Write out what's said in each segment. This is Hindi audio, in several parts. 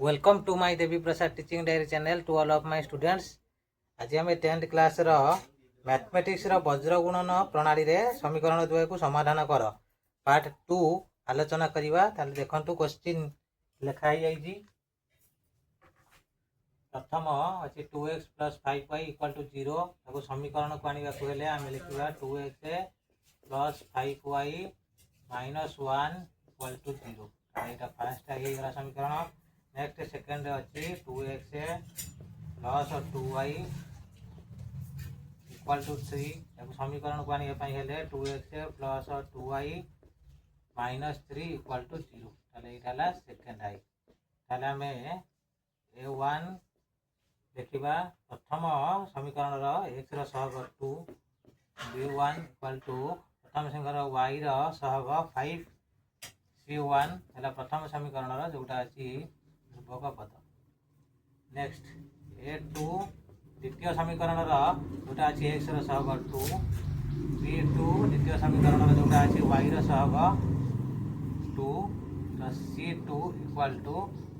Welcome to my Devi Prasad teaching diary channel to all of my students. आज आम 10th क्लास रो मैथमेटिक्स रो वज्र गुणन प्रणाली रे समीकरण द्वय को समाधान कर पार्ट 2 आलोचना करिवा। ताले देखंतु क्वेश्चन लिखा ही जाईजी। प्रथम अछि 2x + 5y = 0 ताको समीकरण को आनिबा को हेले आमे लिखिबा 2x + 5y - 1 = 0। एटा फर्स्ट आइ गला समीकरण। नेक्स्ट सेकंड अच्छी 2x + 2y = 3 समीकरण को आने 2x + 2y - 3 = 0। ये सेकंड आई आम a1 देखा प्रथम समीकरण x सहग 2 b1 = प्रथम समीकरण y सहग 5 c1 है प्रथम समीकरण जोटा अच्छी ध्रुवक पद। नेक्स्ट a2 द्वितीय समीकरण जोटा अच्छी x सहग 2 b2 द्वितीय समीकरण जोटा अच्छी y सहग 2 c2 =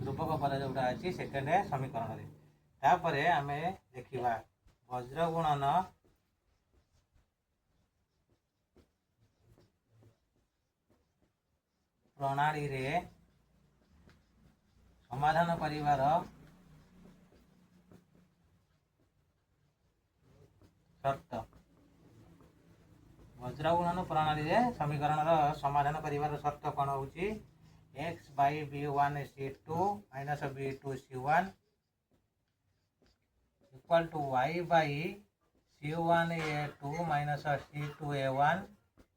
ध्रुवक पद जोटा अच्छी सेकेंड समीकरण। तापर आम देखा वज्र गुणन प्रणाली रे समाधान करिवार शर्त। वज्र गुणन प्रणाली रे समीकरण समाधान करिवार शर्त कौन होची x by b1 c2 minus b2 c1 equal to y by c1 a2 minus c2 a1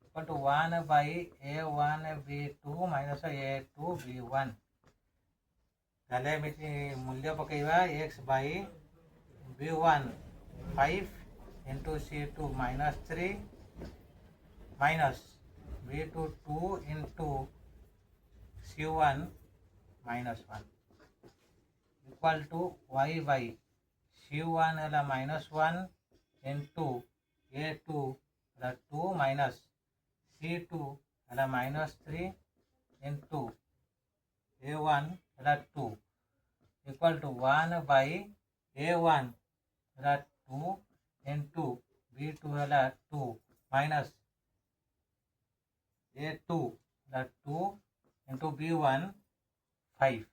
equal to 1 by a1 b2 minus a2 b1। मूल्य पकेवा x by b1 5 into c2 -3 minus b2 2 into c1 -1 equal to y by c1 है -1 into a2 2 minus c2 है -3 into a1 2 equal to 1 by a1 2 into b2 है 2 minus a2 2 into b1 5।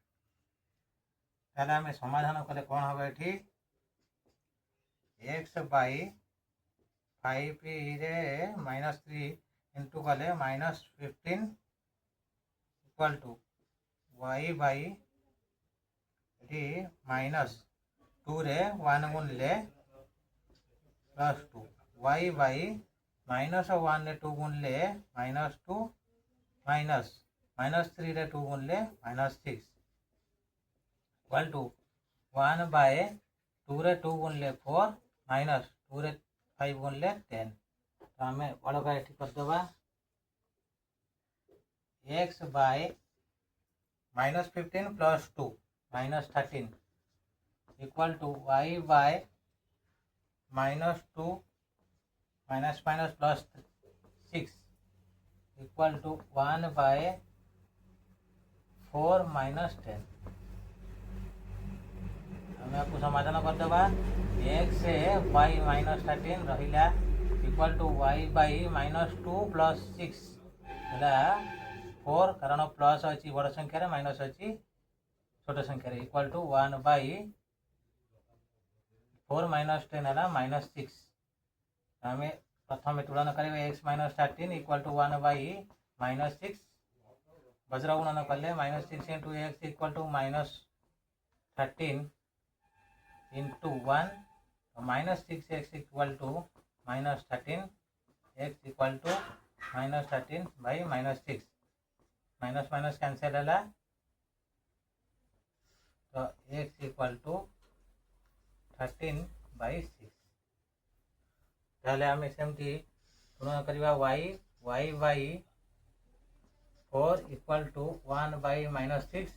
ताले आम समाधान कले कौन हम ये x by 5 रे -3 इंटू कले -15 इक्वल टू y by -2 रे 1 गुणले +2 y by -1 रे 2 गुणले -2 -3 रे 2 गुणले -6 इक्वल टू 1 by 2 रे 2 गुणले 4 -2 रे 5 गुणले 10। तो आम बड़का ये करदे x by -15 + 2 -13 equal to y by -2 +6 equal to 1 by 4 -10। हम आपको समाधान करदे x by -13 रहा इक्वल टू y by -2 + 6 है 4 कारण प्लस अच्छी बड़ संख्यार माइनस अच्छी छोट संख्यार इक्वल टू 1 by 4 - 10 है -6। आम प्रथम तुलन करें x -13 इक्वल टू 1 by -6 वज्र गुणन कले -6 into x equal to -13 into 1 -6x equal to -13 x equal to -13 by -6 minus minus cancel है तो x इक्वल टू 13 by 6। ताहले आम सेमती तुलना करिवा y by 4 equal to 1 by -6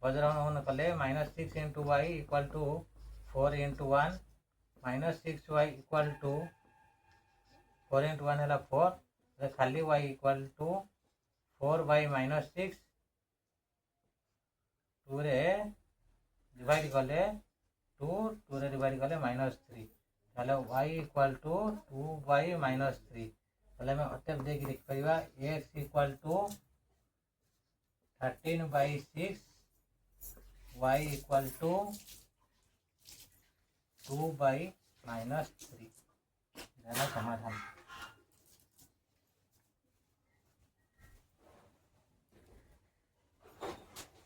वज्रगुणन कले -6 into y equal to 4 into 1 -6y equal to 4 into 1 है 4 खाली y इक्वल टू 4 by -6 2 रे डिवाइड कले 2 रे डिवाइड कले -3 ताले y इक्वल टू 2y -3 ताले मैं अटेप देख लिख परिबा x equal to 13/6 y equal to 2/-3 याना समाधान।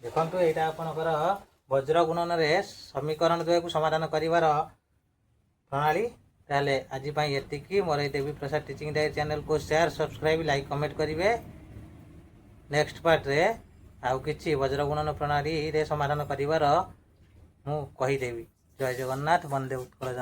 देखो यहाँ आपणकर वज्र गुणन रे समीकरण द्वय को समाधान करिवार प्रणाली। ताले आज ये मोर देवी प्रसाद टीचिंग डायरी चैनल को शेयर सब्सक्राइब लाइक कमेंट करेंगे। नेक्स्ट पार्ट रे आउ किछि वज्र गुणन प्रणाली रे समाधान करिवार मु कहिदेवी। जय जगन्नाथ, वंदे उत्कल।